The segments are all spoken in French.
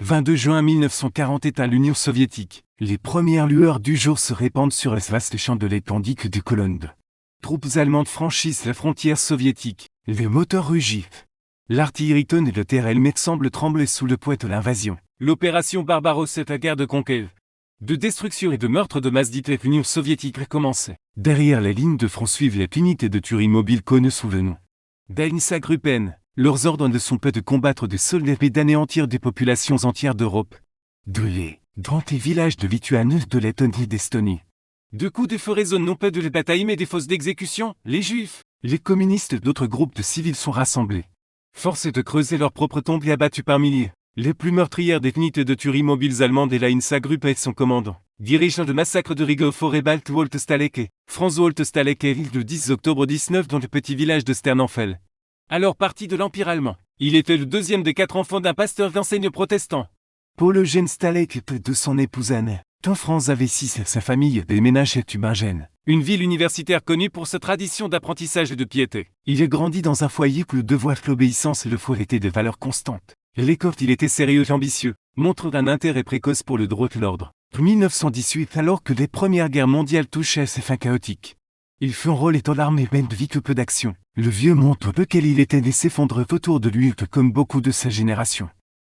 22 juin 1940 éteint l'Union soviétique. Les premières lueurs du jour se répandent sur le vaste champ de l'étendue que des colonnes de troupes allemandes franchissent la frontière soviétique. Les moteurs rugissent. L'artillerie tonne et le terre helmet semble trembler sous le poids de l'invasion. L'opération Barbarossa est la guerre de conquête, de destruction et de meurtre de masse dite l'Union soviétique recommençait. Derrière les lignes de front suivent les unités de tuerie mobile connues sous le nom d'Einsatzgruppen. Leurs ordres ne sont pas de combattre des soldats mais d'anéantir des populations entières d'Europe, dans les villages de Lituanie, de Lettonie et d'Estonie. De coups de feu résonnent non pas de les batailles mais des fosses d'exécution. Les juifs, les communistes et d'autres groupes de civils sont rassemblés. Forcés de creuser leur propre tombe et abattus par milliers. Les plus meurtrières des unités de tuerie mobiles allemandes et la Einsatzgruppe et son commandant, dirigeant le massacre de Riga Forêt Balt Walter Staleke, Franz Walter Staleke le 10 octobre 19 dans le petit village de Sternenfeld. Alors parti de l'Empire allemand, il était le deuxième des 4 enfants d'un pasteur d'enseigne protestant. Paul Eugène Staleke était de son épouse Anne. Quand Franz avait 6 sa famille déménage à Tübingen, une ville universitaire connue pour sa tradition d'apprentissage et de piété. Il a grandi dans un foyer où le devoir, l'obéissance et le foi étaient des valeurs constantes. L'école, il était sérieux et ambitieux, montre un intérêt précoce pour le droit de l'ordre. En 1918, alors que les premières guerres mondiales touchaient à ses fins chaotiques, il fut en rôle étant l'armée même de vie que peu d'action. Le vieux montre lequel il était né s'effondre autour de lui comme beaucoup de sa génération.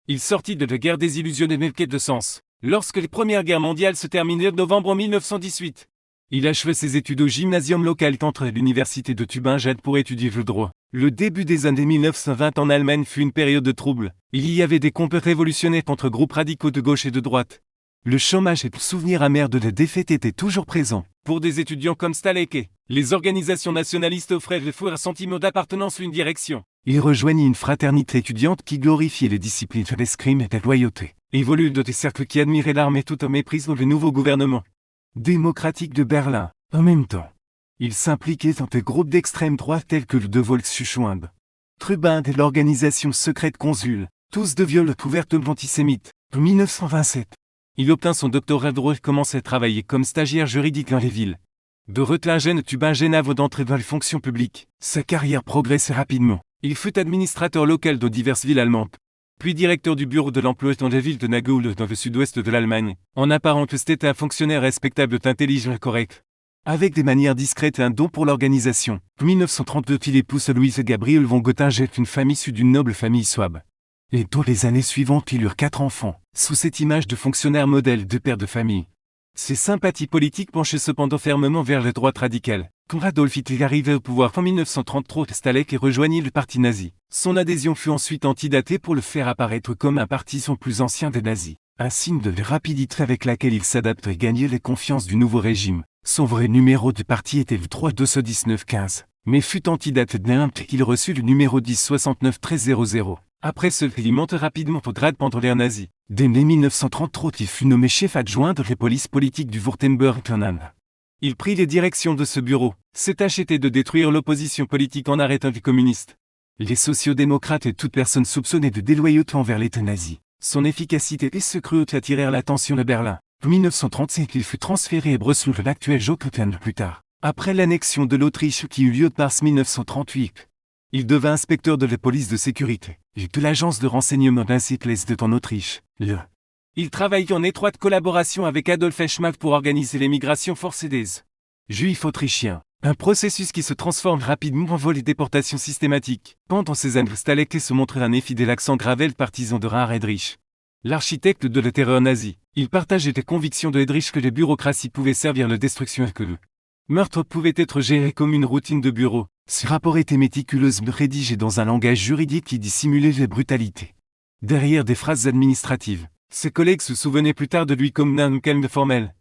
Il sortit de la guerre désillusionné mais quête de sens. Lorsque les premières guerres mondiales se terminèrent en novembre 1918, il acheva ses études au gymnasium local entre l'université de Tübingen pour étudier le droit. Le début des années 1920 en Allemagne fut une période de troubles. Il y avait des complots révolutionnaires entre groupes radicaux de gauche et de droite. Le chômage et le souvenir amer de la défaite étaient toujours présents. Pour des étudiants comme Staleke, les organisations nationalistes offraient un sentiment d'appartenance à une direction. Il rejoignit une fraternité étudiante qui glorifiait les disciplines de l'escrime et de la loyauté. Évolue de des cercles qui admiraient l'armée tout en méprisant le nouveau gouvernement démocratique de Berlin. En même temps, il s'impliquait dans des groupes d'extrême droite tels que le De Volksschund, Trubin et l'organisation secrète Consul, tous de viols ouvertement antisémites. En 1927, il obtint son doctorat de droit et commence à travailler comme stagiaire juridique dans les villes de Reutlingen et Tübingen avant d'entrer dans les fonctions publiques. Sa carrière progressait rapidement. Il fut administrateur local de diverses villes allemandes, puis directeur du bureau de l'emploi dans la ville de Nagold dans le sud-ouest de l'Allemagne. En apparent que c'était un fonctionnaire respectable, intelligent et correct, avec des manières discrètes et un don pour l'organisation. En 1932, il épouse Louise Gabriel von Göttingen, une femme issue d'une noble famille souabe. Et dans les années suivantes, ils eurent 4 enfants, sous cette image de fonctionnaire modèle de père de famille. Ses sympathies politiques penchaient cependant fermement vers la droite radicale. Quand Adolf Hitler arrivait au pouvoir en 1933, Staleke rejoignit le parti nazi. Son adhésion fut ensuite antidatée pour le faire apparaître comme un partisan plus ancien des nazis. Un signe de la rapidité avec laquelle il s'adapte et gagnait les confiances du nouveau régime. Son vrai numéro de parti était le 3-219-15, mais fut antidaté de l'un et il reçut le numéro 10-69-13-00. Après ce, il monte rapidement au grade pendant l'ère nazie. Dès 1933, il fut nommé chef adjoint de la police politique du Württemberg-Tunnel. Il prit les directions de ce bureau. Ses tâches étaient de détruire l'opposition politique en arrêtant les communistes, les sociodémocrates et toute personne soupçonnée de déloyauté envers l'État nazi. Son efficacité et ce cruauté attirèrent l'attention de Berlin. En 1935, il fut transféré à Bruxelles, l'actuel Jokotan plus tard. Après l'annexion de l'Autriche qui eut lieu de mars 1938, il devint inspecteur de la police de sécurité et de l'agence de renseignement d'Einsiedleste en Autriche. Il travaille en étroite collaboration avec Adolf Eichmann pour organiser l'émigration forcée des Juifs autrichiens. Un processus qui se transforme rapidement en vol et déportation systématique. Pendant ces années, Staleke se montrait un infidèle accent Gravel, partisan de Rainer Heydrich, l'architecte de la terreur nazie. Il partageait les convictions de Heydrich que les bureaucraties pouvaient servir la destruction et que le meurtre pouvait être géré comme une routine de bureau. Ce rapport était méticuleusement rédigé dans un langage juridique qui dissimulait les brutalités derrière des phrases administratives. Ses collègues se souvenaient plus tard de lui comme d'un calme formel,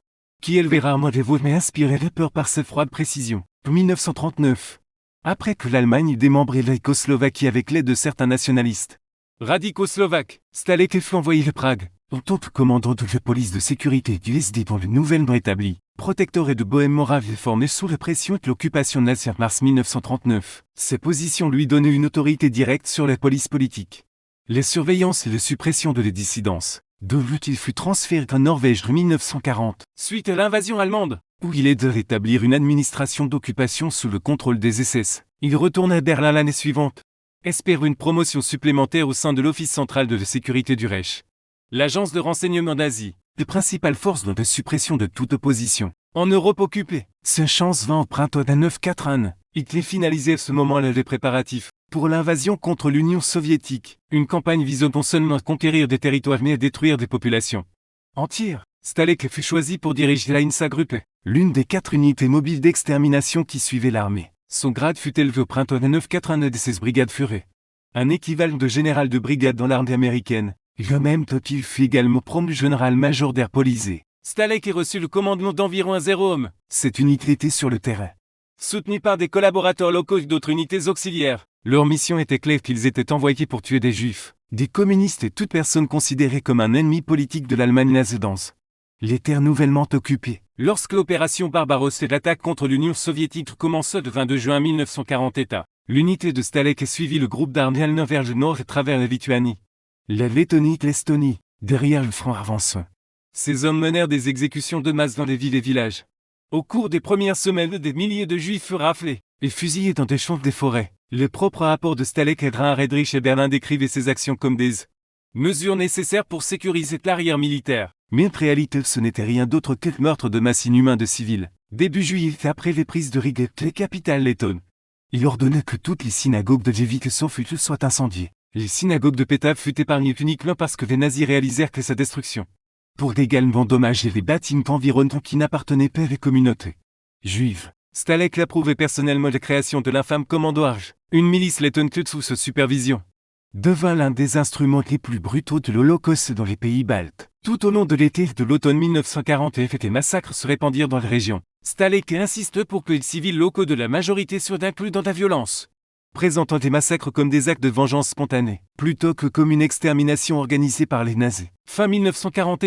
qui élevait rarement les voix mais inspirait la peur par sa froide précision. En 1939, après que l'Allemagne démembrait la Tchécoslovaquie avec l'aide de certains nationalistes radicaux slovaques, Staleke fut envoyé à Prague, en tant que commandant de la police de sécurité du SD dans le nouvellement établi protectorat de Bohême-Moravie formé sous la pression de l'occupation nazie en mars 1939. Ces positions lui donnaient une autorité directe sur la police politique, les surveillances et la suppression de les dissidences. Il fut transféré en Norvège en 1940, suite à l'invasion allemande, où il aida à rétablir une administration d'occupation sous le contrôle des SS. Il retourna à Berlin l'année suivante, espère une promotion supplémentaire au sein de l'Office central de la sécurité du Reich. l'agence de renseignement nazie, les principales forces de suppression de toute opposition. En Europe occupée, ce chance va au printemps de 1941. Hitler finalisait à ce moment-là les préparatifs pour l'invasion contre l'Union soviétique, une campagne visant non seulement à conquérir des territoires mais à détruire des populations entières. Stalek fut choisi pour diriger l'Einsatzgruppe, l'une des 4 unités mobiles d'extermination qui suivaient l'armée. Son grade fut élevé au printemps de 1941 de 16 brigades furent un équivalent de général de brigade dans l'armée américaine. Le même temps il fut également promu général-major d'air polisé. Stalek a reçu le commandement d'environ 0 hommes. Cette unité était sur le terrain, soutenue par des collaborateurs locaux d'autres unités auxiliaires. Leur mission était claire qu'ils étaient envoyés pour tuer des juifs, des communistes et toute personne considérée comme un ennemi politique de l'Allemagne nazie. Les terres nouvellement occupées. Lorsque l'opération Barbaros et l'attaque contre l'Union soviétique commença le 22 juin 1940 l'unité de Stalek a suivi le groupe d'armées allemand vers le nord et travers la Lituanie, la Lettonie et l'Estonie, derrière le front avançant. Ces hommes menèrent des exécutions de masse dans les villes et villages. Au cours des premières semaines, des milliers de juifs furent raflés et fusillés dans des champs des forêts. Le propre rapport de Stalek et Heydrich et Berlin décrivait ces actions comme des mesures nécessaires pour sécuriser l'arrière militaire. Mais en réalité ce n'était rien d'autre que le meurtre de masse inhumain de civils. Début juillet après les prises de Riga, les capitales lettonnes. Il ordonna que toutes les synagogues de Jevik-Sofutel soient incendiées. Les synagogues de Petav furent épargnées uniquement parce que les nazis réalisèrent que sa destruction pour également dommager les bâtiments environnants qui n'appartenaient pas à les communautés juives. Stalek approuvait personnellement la création de l'infâme Commando Arge, une milice lettonne sous sa supervision devint l'un des instruments les plus brutaux de l'Holocauste dans les pays baltes. Tout au long de l'été de l'automne 1940 les massacres se répandirent dans la région. Stalek insiste pour que les civils locaux de la majorité soient inclus dans la violence, présentant des massacres comme des actes de vengeance spontanés, plutôt que comme une extermination organisée par les nazis. Fin 1940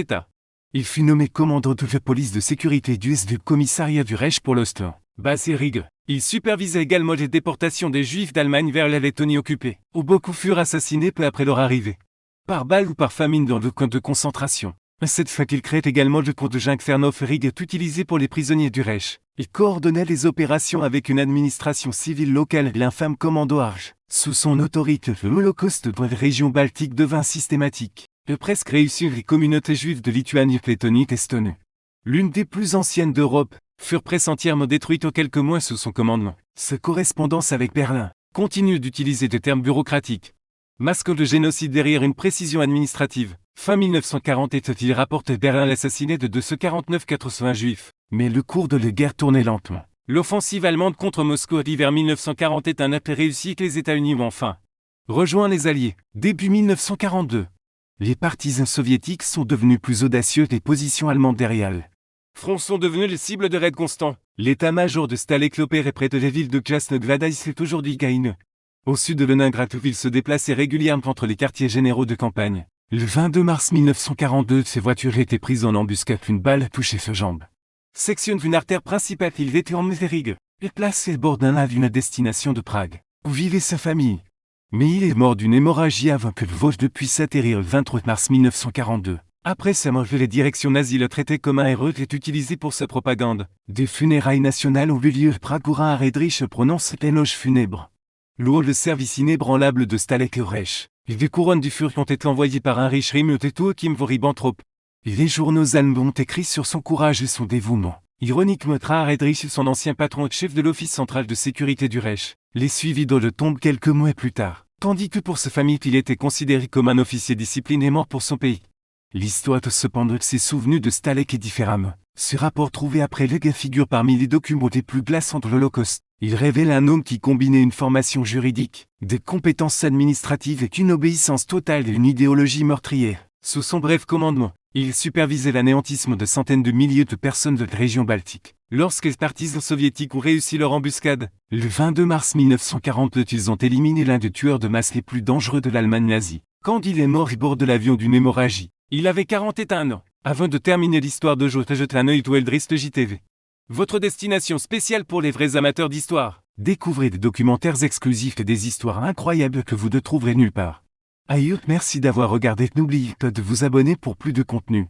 il fut nommé commandant de la police de sécurité du commissariat du Reich pour l'Ost, base et Riga. Il supervisait également les déportations des Juifs d'Allemagne vers la Lettonie occupée, où beaucoup furent assassinés peu après leur arrivée, par balle ou par famine dans le camp de concentration. Cette fois qu'il créait également le camp de Jungfernhof et Riga utilisé pour les prisonniers du Reich. Il coordonnait les opérations avec une administration civile locale, l'infâme Commando Arge. Sous son autorité, le Holocauste dans les régions baltiques devint systématique. De presque réussir les communautés juives de Lituanie, Lettonie et Estonie, l'une des plus anciennes d'Europe, furent presque entièrement détruites en quelques mois sous son commandement. Sa correspondance avec Berlin continue d'utiliser des termes bureaucratiques, masquant le génocide derrière une précision administrative. Fin 1940 il rapporte Berlin l'assassinat de 249 juifs. Mais le cours de la guerre tournait lentement. L'offensive allemande contre Moscou à l'hiver 1940 est un appel réussi que les États-Unis ont enfin rejoint les Alliés. Début 1942. Les partisans soviétiques sont devenus plus audacieux des positions allemandes derrière le front sont devenus les cibles de raids constants. L'état-major de Stalek opérait près de la ville de Krasnogvada et c'est aujourd'hui Gaïne. Au sud de Leningrad où il se déplaçait régulièrement entre les quartiers généraux de campagne. Le 22 mars 1942, ses voitures étaient prises en embuscade, une balle touchait sa jambe. Section d'une artère principale, il était en Riga. Il placé au bord d'un lac d'une destination de Prague, où vivait sa famille. Mais il est mort d'une hémorragie avant que le vol ne puisse atterrir le 23 mars 1942. Après sa mort, les directions nazies le traitaient comme un héros et est utilisé pour sa propagande. Des funérailles nationales ont eu lieu. Prague où Heydrich prononce l'éloge funèbre. Louant le service inébranlable de Stalek au Reich. Les couronnes du Führer ont été envoyées par Heinrich Himmler et Joachim von Ribbentrop. Les journaux allemands ont écrit sur son courage et son dévouement. Ironiquement, Heydrich, son ancien patron et chef de l'Office central de sécurité du Reich, les suivit dans le tombe quelques mois plus tard. Tandis que pour sa famille, il était considéré comme un officier discipliné mort pour son pays. L'histoire cependant s'est souvenue de Stalek et différemment. Ce rapport trouvé après le gars figure parmi les documents les plus glaçants de l'Holocauste. Il révèle un homme qui combinait une formation juridique, des compétences administratives et une obéissance totale et une idéologie meurtrière. Sous son bref commandement, il supervisait l'anéantissement de centaines de milliers de personnes de la région baltique. Lorsque les partisans soviétiques ont réussi leur embuscade, le 22 mars 1942, ils ont éliminé l'un des tueurs de masse les plus dangereux de l'Allemagne nazie. Quand il est mort à bord de l'avion d'une hémorragie, il avait 41 ans. Avant de terminer l'histoire de jour, jeter un œil au Eldrist JTV. Votre destination spéciale pour les vrais amateurs d'histoire. Découvrez des documentaires exclusifs et des histoires incroyables que vous ne trouverez nulle part ailleurs. Merci d'avoir regardé. N'oubliez pas de vous abonner pour plus de contenu.